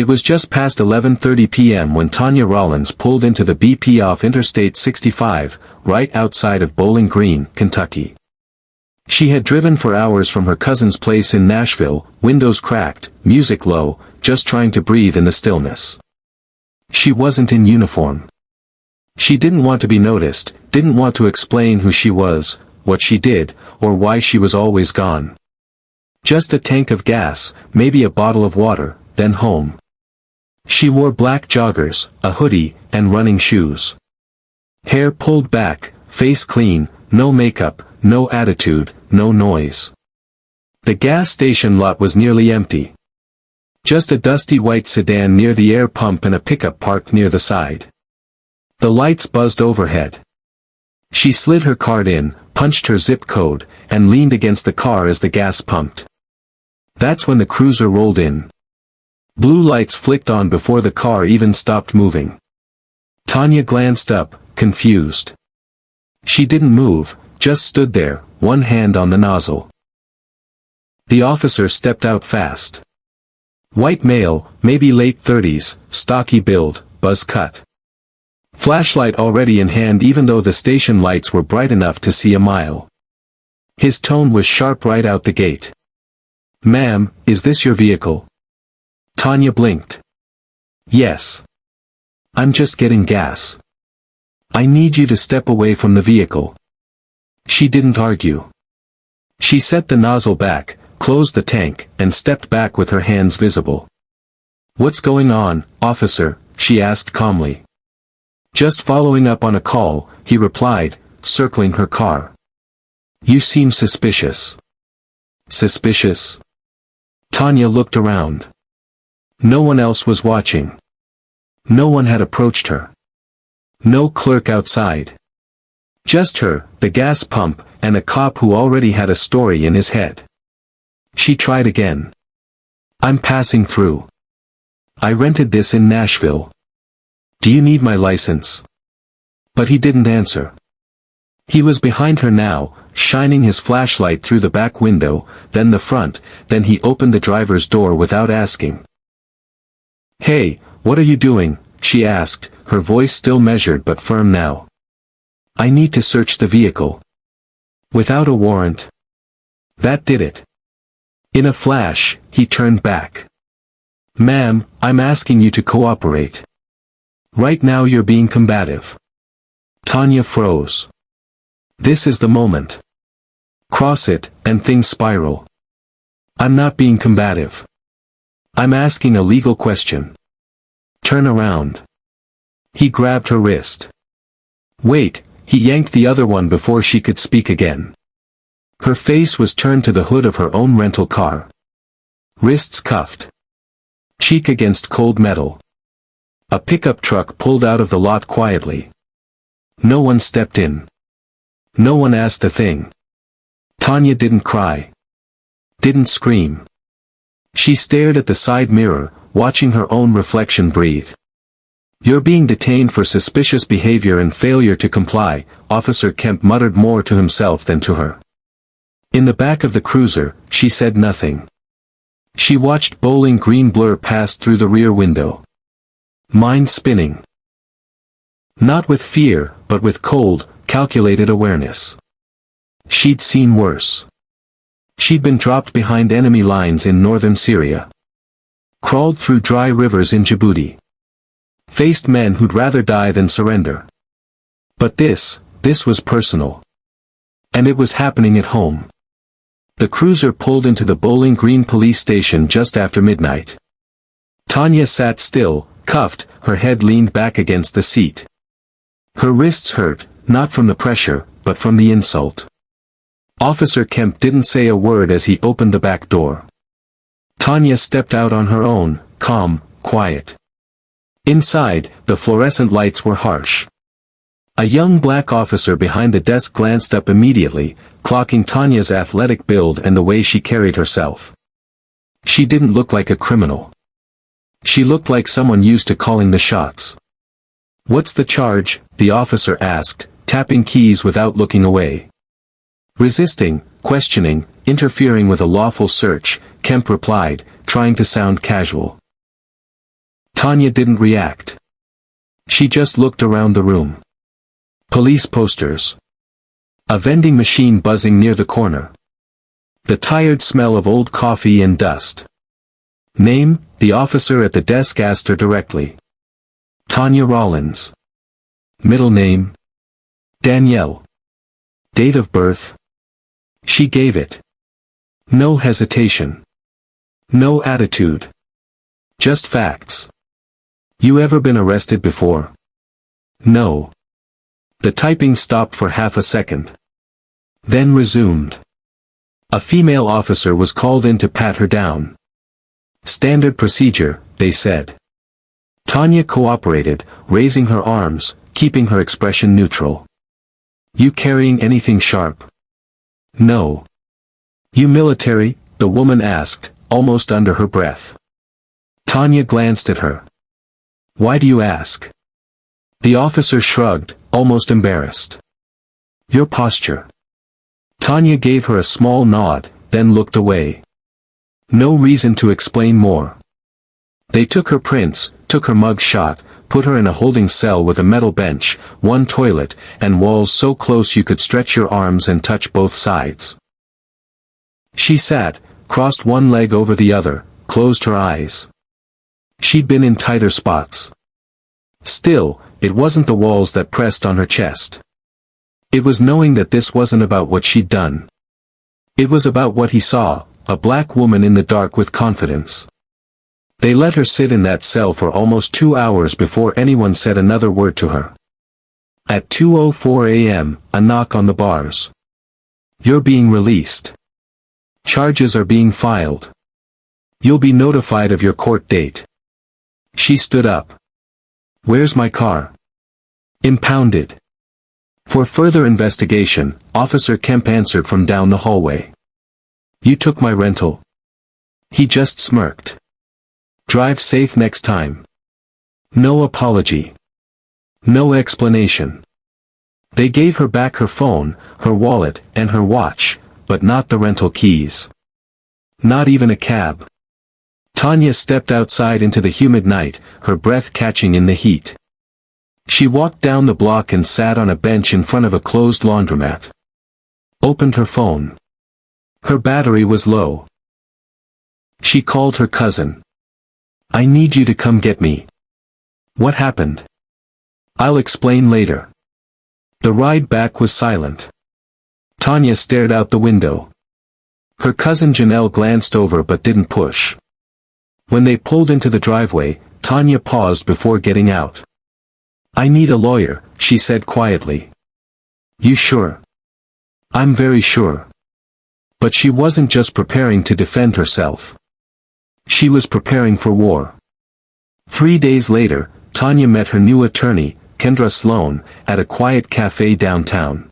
It was just past 11:30 p.m. when Tanya Rollins pulled into the BP off Interstate 65, right outside of Bowling Green, Kentucky. She had driven for hours from her cousin's place in Nashville, windows cracked, music low, just trying to breathe in the stillness. She wasn't in uniform. She didn't want to be noticed, didn't want to explain who she was, what she did, or why she was always gone. Just a tank of gas, maybe a bottle of water, then home. She wore black joggers, a hoodie, and running shoes. Hair pulled back, face clean, no makeup, no attitude, no noise. The gas station lot was nearly empty. Just a dusty white sedan near the air pump and a pickup parked near the side. The lights buzzed overhead. She slid her card in, punched her zip code, and leaned against the car as the gas pumped. That's when the cruiser rolled in. Blue lights flicked on before the car even stopped moving. Tanya glanced up, confused. She didn't move, just stood there, one hand on the nozzle. The officer stepped out fast. White male, maybe late 30s, stocky build, buzz cut. Flashlight already in hand even though the station lights were bright enough to see a mile. His tone was sharp right out the gate. "Ma'am, is this your vehicle?" Tanya blinked. "Yes. I'm just getting gas. I need you to step away from the vehicle." She didn't argue. She set the nozzle back, closed the tank, and stepped back with her hands visible. "What's going on, officer?" she asked calmly. "Just following up on a call," he replied, circling her car. "You seem suspicious." "Suspicious?" Tanya looked around. No one else was watching. No one had approached her. No clerk outside. Just her, the gas pump, and a cop who already had a story in his head. She tried again. "I'm passing through. I rented this in Nashville. Do you need my license?" But he didn't answer. He was behind her now, shining his flashlight through the back window, then the front, then he opened the driver's door without asking. "Hey, what are you doing?" she asked, her voice still measured but firm now. "I need to search the vehicle." "Without a warrant?" That did it. In a flash, he turned back. "Ma'am, I'm asking you to cooperate. Right now you're being combative." Tanya froze. This is the moment. Cross it, and things spiral. "I'm not being combative. I'm asking a legal question. Turn around." He grabbed her wrist. "Wait," he yanked the other one before she could speak again. Her face was turned to the hood of her own rental car. Wrists cuffed. Cheek against cold metal. A pickup truck pulled out of the lot quietly. No one stepped in. No one asked a thing. Tanya didn't cry. Didn't scream. She stared at the side mirror, watching her own reflection breathe. "You're being detained for suspicious behavior and failure to comply," Officer Kemp muttered more to himself than to her. In the back of the cruiser, she said nothing. She watched Bowling Green blur past through the rear window. Mind spinning. Not with fear, but with cold, calculated awareness. She'd seen worse. She'd been dropped behind enemy lines in northern Syria. Crawled through dry rivers in Djibouti. Faced men who'd rather die than surrender. But this was personal. And it was happening at home. The cruiser pulled into the Bowling Green police station just after midnight. Tanya sat still, cuffed, her head leaned back against the seat. Her wrists hurt, not from the pressure, but from the insult. Officer Kemp didn't say a word as he opened the back door. Tanya stepped out on her own, calm, quiet. Inside, the fluorescent lights were harsh. A young black officer behind the desk glanced up immediately, clocking Tanya's athletic build and the way she carried herself. She didn't look like a criminal. She looked like someone used to calling the shots. "What's the charge?" the officer asked, tapping keys without looking away. Resisting, questioning, interfering with a lawful search, Kemp replied, trying to sound casual. Tanya didn't react. She just looked around the room. Police posters. A vending machine buzzing near the corner. The tired smell of old coffee and dust. Name, the officer at the desk asked her directly. Tanya Rollins. Middle name? Danielle. Date of birth? She gave it. No hesitation. No attitude. Just facts. You ever been arrested before? No. The typing stopped for half a second. Then resumed. A female officer was called in to pat her down. Standard procedure, they said. Tanya cooperated, raising her arms, keeping her expression neutral. You carrying anything sharp? No. You military? The woman asked, almost under her breath. Tanya glanced at her. Why do you ask? The officer shrugged, almost embarrassed. Your posture. Tanya gave her a small nod, then looked away. No reason to explain more. They took her prints, took her mug shot, put her in a holding cell with a metal bench, one toilet, and walls so close you could stretch your arms and touch both sides. She sat, crossed one leg over the other, closed her eyes. She'd been in tighter spots. Still, it wasn't the walls that pressed on her chest. It was knowing that this wasn't about what she'd done. It was about what he saw, a black woman in the dark with confidence. They let her sit in that cell for almost 2 hours before anyone said another word to her. At 2:04 a.m., a knock on the bars. You're being released. Charges are being filed. You'll be notified of your court date. She stood up. Where's my car? Impounded. For further investigation, Officer Kemp answered from down the hallway. You took my rental. He just smirked. Drive safe next time. No apology. No explanation. They gave her back her phone, her wallet, and her watch, but not the rental keys. Not even a cab. Tanya stepped outside into the humid night, her breath catching in the heat. She walked down the block and sat on a bench in front of a closed laundromat. Opened her phone. Her battery was low. She called her cousin. I need you to come get me. What happened? I'll explain later. The ride back was silent. Tanya stared out the window. Her cousin Janelle glanced over but didn't push. When they pulled into the driveway, Tanya paused before getting out. I need a lawyer, she said quietly. You sure? I'm very sure. But she wasn't just preparing to defend herself. She was preparing for war. 3 days later, Tanya met her new attorney, Kendra Sloan, at a quiet cafe downtown.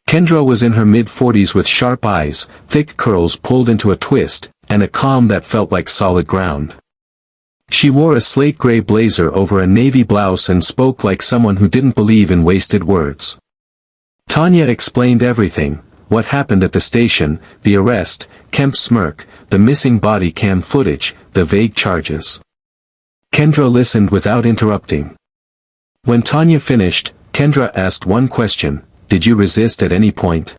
Kendra was in her mid-40s with sharp eyes, thick curls pulled into a twist, and a calm that felt like solid ground. She wore a slate gray blazer over a navy blouse and spoke like someone who didn't believe in wasted words. Tanya explained everything, what happened at the station, the arrest, Kemp's smirk, the missing body cam footage, the vague charges. Kendra listened without interrupting. When Tanya finished, Kendra asked one question, did you resist at any point?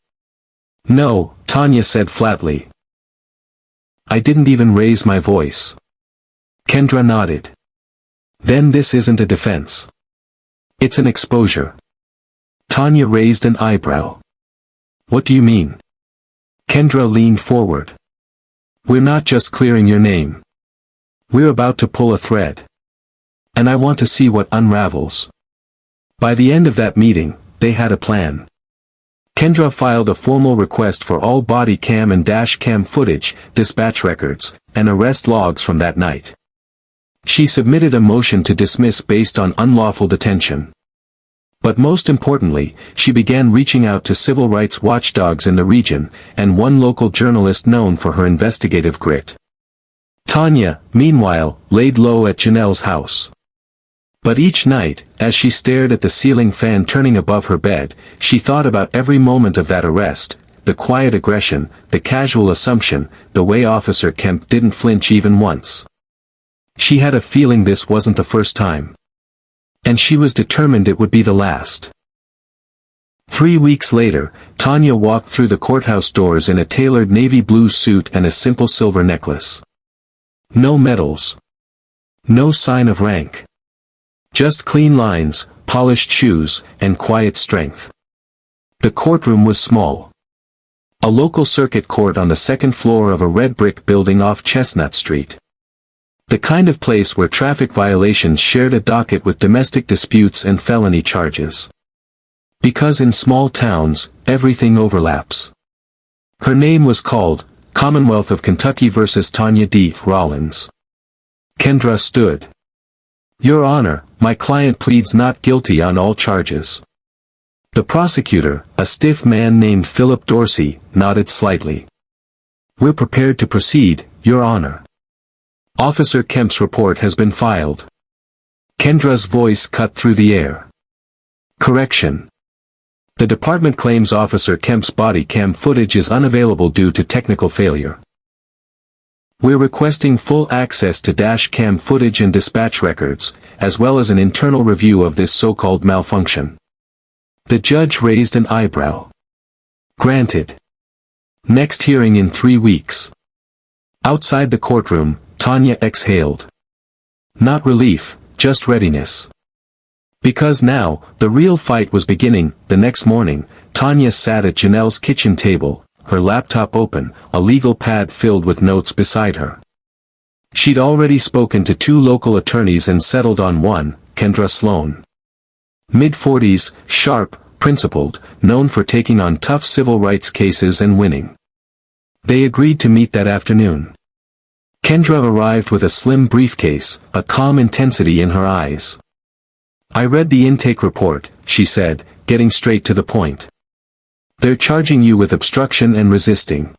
No, Tanya said flatly. I didn't even raise my voice. Kendra nodded. Then this isn't a defense. It's an exposure. Tanya raised an eyebrow. What do you mean? Kendra leaned forward. We're not just clearing your name. We're about to pull a thread. And I want to see what unravels. By the end of that meeting, they had a plan. Kendra filed a formal request for all body cam and dash cam footage, dispatch records, and arrest logs from that night. She submitted a motion to dismiss based on unlawful detention. But most importantly, she began reaching out to civil rights watchdogs in the region, and one local journalist known for her investigative grit. Tanya, meanwhile, laid low at Janelle's house. But each night, as she stared at the ceiling fan turning above her bed, she thought about every moment of that arrest, the quiet aggression, the casual assumption, the way Officer Kemp didn't flinch even once. She had a feeling this wasn't the first time. And she was determined it would be the last. 3 weeks later, Tanya walked through the courthouse doors in a tailored navy blue suit and a simple silver necklace. No medals. No sign of rank. Just clean lines, polished shoes, and quiet strength. The courtroom was small. A local circuit court on the second floor of a red brick building off Chestnut Street. The kind of place where traffic violations shared a docket with domestic disputes and felony charges. Because in small towns, everything overlaps. Her name was called, Commonwealth of Kentucky versus Tanya D. Rollins. Kendra stood. Your Honor, my client pleads not guilty on all charges. The prosecutor, a stiff man named Philip Dorsey, nodded slightly. We're prepared to proceed, Your Honor. Officer Kemp's report has been filed. Kendra's voice cut through the air. Correction. The department claims Officer Kemp's body cam footage is unavailable due to technical failure. We're requesting full access to dash cam footage and dispatch records, as well as an internal review of this so-called malfunction. The judge raised an eyebrow. Granted. Next hearing in 3 weeks. Outside the courtroom, Tanya exhaled. Not relief, just readiness. Because now, the real fight was beginning. The next morning, Tanya sat at Janelle's kitchen table, her laptop open, a legal pad filled with notes beside her. She'd already spoken to 2 local attorneys and settled on one, Kendra Sloan. Mid-40s, sharp, principled, known for taking on tough civil rights cases and winning. They agreed to meet that afternoon. Kendra arrived with a slim briefcase, a calm intensity in her eyes. I read the intake report, she said, getting straight to the point. They're charging you with obstruction and resisting.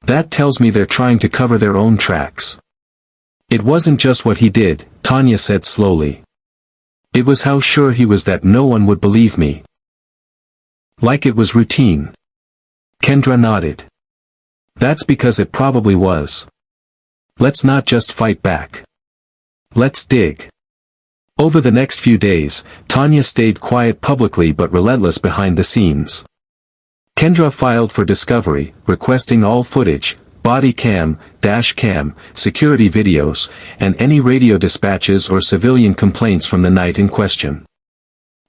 That tells me they're trying to cover their own tracks. It wasn't just what he did, Tanya said slowly. It was how sure he was that no one would believe me. Like it was routine. Kendra nodded. That's because it probably was. Let's not just fight back. Let's dig. Over the next few days, Tanya stayed quiet publicly but relentless behind the scenes. Kendra filed for discovery, requesting all footage, body cam, dash cam, security videos, and any radio dispatches or civilian complaints from the night in question.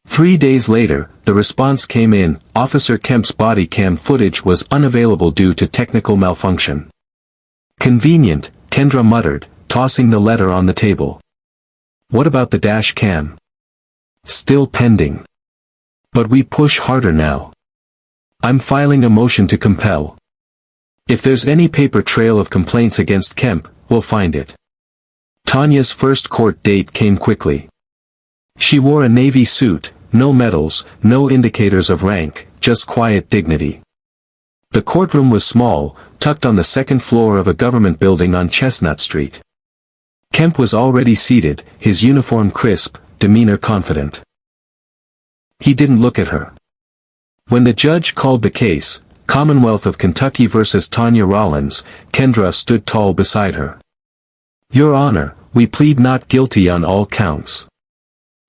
3 days later, the response came in, Officer Kemp's body cam footage was unavailable due to technical malfunction. Convenient, Kendra muttered, tossing the letter on the table. What about the dash cam? Still pending. But we push harder now. I'm filing a motion to compel. If there's any paper trail of complaints against Kemp, we'll find it. Tanya's first court date came quickly. She wore a navy suit, no medals, no indicators of rank, just quiet dignity. The courtroom was small, tucked on the second floor of a government building on Chestnut Street. Kemp was already seated, his uniform crisp, demeanor confident. He didn't look at her. When the judge called the case, Commonwealth of Kentucky versus Tanya Rollins, Kendra stood tall beside her. Your Honor, we plead not guilty on all counts.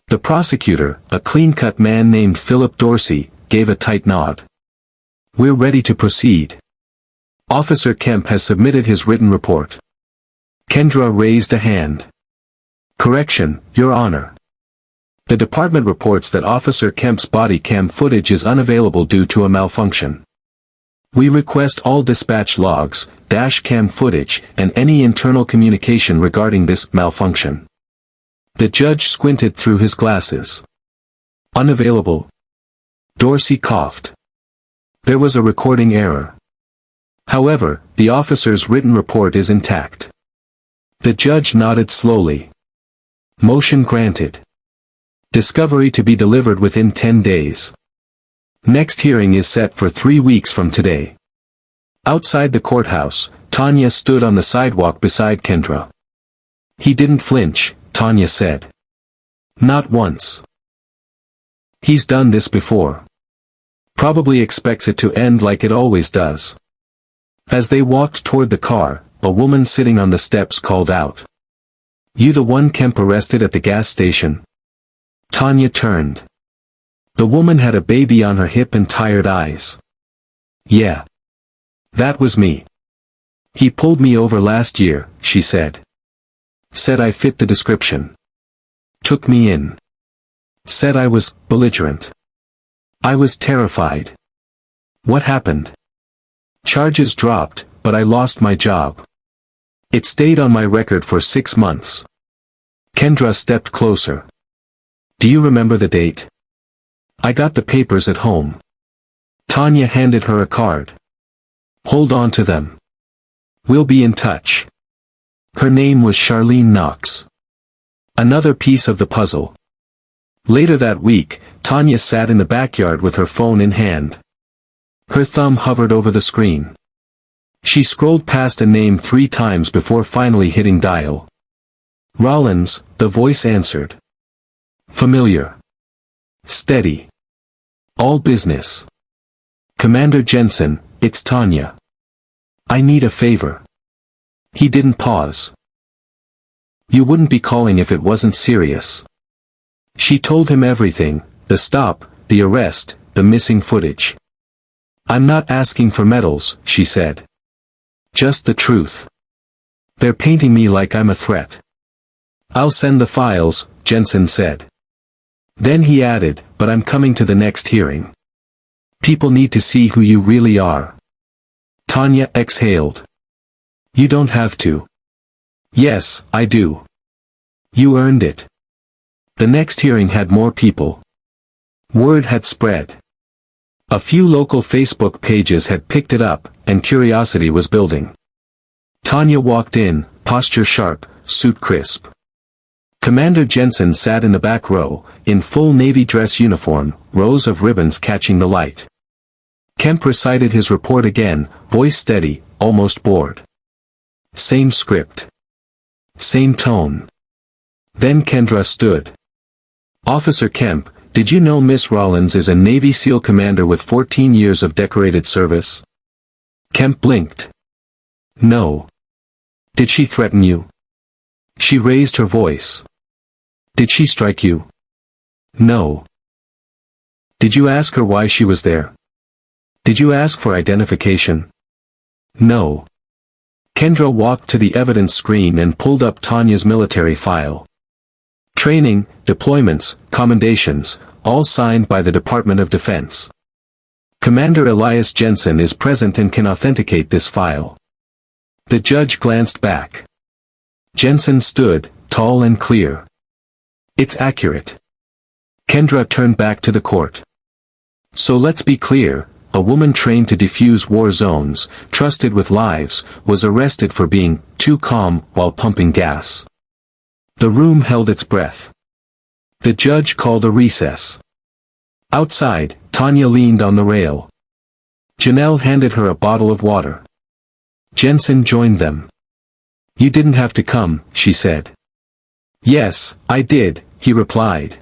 The prosecutor, a clean-cut man named Philip Dorsey, gave a tight nod. We're ready to proceed. Officer Kemp has submitted his written report. Kendra raised a hand. Correction, Your Honor. The department reports that Officer Kemp's body cam footage is unavailable due to a malfunction. We request all dispatch logs, dash cam footage, and any internal communication regarding this malfunction. The judge squinted through his glasses. Unavailable. Dorsey coughed. There was a recording error. However, the officer's written report is intact. The judge nodded slowly. Motion granted. Discovery to be delivered within 10 days. Next hearing is set for 3 weeks from today. Outside the courthouse, Tanya stood on the sidewalk beside Kendra. He didn't flinch, Tanya said. Not once. He's done this before. Probably expects it to end like it always does. As they walked toward the car, a woman sitting on the steps called out. You the one Kemp arrested at the gas station? Tanya turned. The woman had a baby on her hip and tired eyes. Yeah. That was me. He pulled me over last year, she said. Said I fit the description. Took me in. Said I was belligerent. I was terrified. What happened? Charges dropped, but I lost my job. It stayed on my record for 6 months. Kendra stepped closer. Do you remember the date? I got the papers at home. Tanya handed her a card. Hold on to them. We'll be in touch. Her name was Charlene Knox. Another piece of the puzzle. Later that week, Tanya sat in the backyard with her phone in hand. Her thumb hovered over the screen. She scrolled past a name 3 times before finally hitting dial. Rollins, the voice answered. Familiar. Steady. All business. Commander Jensen, it's Tanya. I need a favor. He didn't pause. You wouldn't be calling if it wasn't serious. She told him everything, the stop, the arrest, the missing footage. I'm not asking for medals, she said. Just the truth. They're painting me like I'm a threat. I'll send the files, Jensen said. Then he added, but I'm coming to the next hearing. People need to see who you really are. Tanya exhaled. You don't have to. Yes, I do. You earned it. The next hearing had more people. Word had spread. A few local Facebook pages had picked it up, and curiosity was building. Tanya walked in, posture sharp, suit crisp. Commander Jensen sat in the back row, in full Navy dress uniform, rows of ribbons catching the light. Kemp recited his report again, voice steady, almost bored. Same script. Same tone. Then Kendra stood. Officer Kemp, did you know Miss Rollins is a Navy SEAL commander with 14 years of decorated service? Kemp blinked. No. Did she threaten you? She raised her voice. Did she strike you? No. Did you ask her why she was there? Did you ask for identification? No. Kendra walked to the evidence screen and pulled up Tanya's military file. Training, deployments, commendations, all signed by the Department of Defense. Commander Elias Jensen is present and can authenticate this file. The judge glanced back. Jensen stood, tall and clear. It's accurate. Kendra turned back to the court. So let's be clear, a woman trained to defuse war zones, trusted with lives, was arrested for being too calm while pumping gas. The room held its breath. The judge called a recess. Outside, Tanya leaned on the rail. Janelle handed her a bottle of water. Jensen joined them. You didn't have to come, she said. Yes, I did, he replied.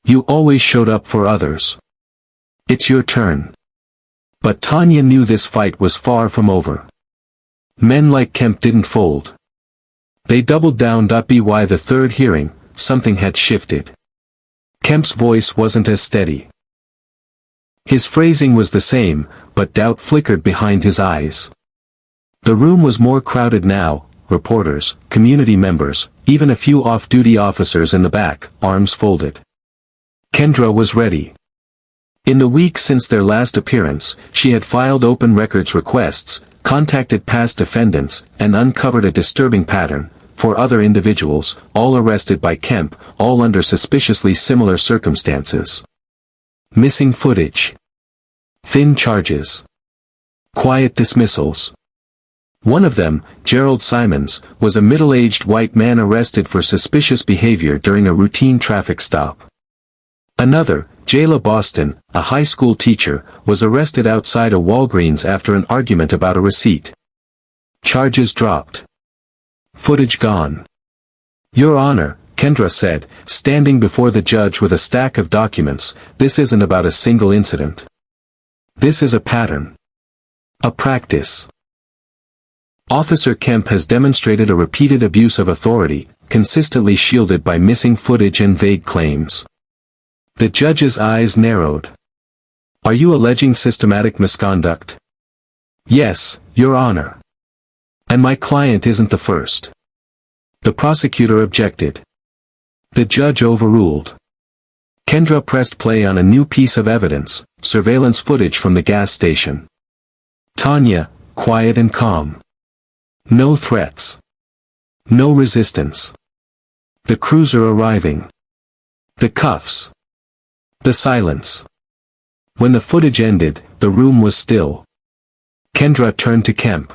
You always showed up for others. It's your turn. But Tanya knew this fight was far from over. Men like Kemp didn't fold. They doubled down. By the third hearing, something had shifted. Kemp's voice wasn't as steady. His phrasing was the same, but doubt flickered behind his eyes. The room was more crowded now, reporters, community members, even a few off-duty officers in the back, arms folded. Kendra was ready. In the week since their last appearance, she had filed open records requests, contacted past defendants, and uncovered a disturbing pattern. 4 other individuals, all arrested by Kemp, all under suspiciously similar circumstances. Missing footage. Thin charges. Quiet dismissals. One of them, Gerald Simons, was a middle-aged white man arrested for suspicious behavior during a routine traffic stop. Another, Jayla Boston, a high school teacher, was arrested outside a Walgreens after an argument about a receipt. Charges dropped. Footage gone. Your Honor, Kendra said, standing before the judge with a stack of documents, this isn't about a single incident. This is a pattern. A practice. Officer Kemp has demonstrated a repeated abuse of authority, consistently shielded by missing footage and vague claims. The judge's eyes narrowed. Are you alleging systematic misconduct? Yes, Your Honor. And my client isn't the first. The prosecutor objected. The judge overruled. Kendra pressed play on a new piece of evidence, surveillance footage from the gas station. Tanya, quiet and calm. No threats. No resistance. The cruiser arriving. The cuffs. The silence. When the footage ended, the room was still. Kendra turned to Kemp.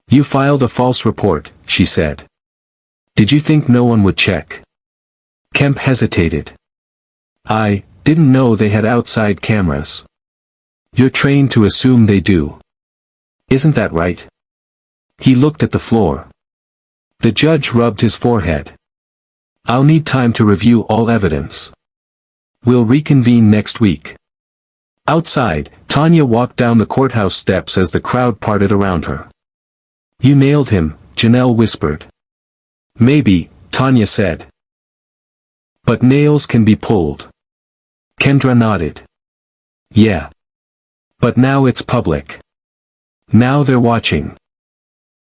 You filed a false report, she said. Did you think no one would check? Kemp hesitated. I didn't know they had outside cameras. You're trained to assume they do. Isn't that right? He looked at the floor. The judge rubbed his forehead. I'll need time to review all evidence. We'll reconvene next week. Outside, Tanya walked down the courthouse steps as the crowd parted around her. You nailed him, Janelle whispered. Maybe, Tanya said. But nails can be pulled. Kendra nodded. Yeah. But now it's public. Now they're watching.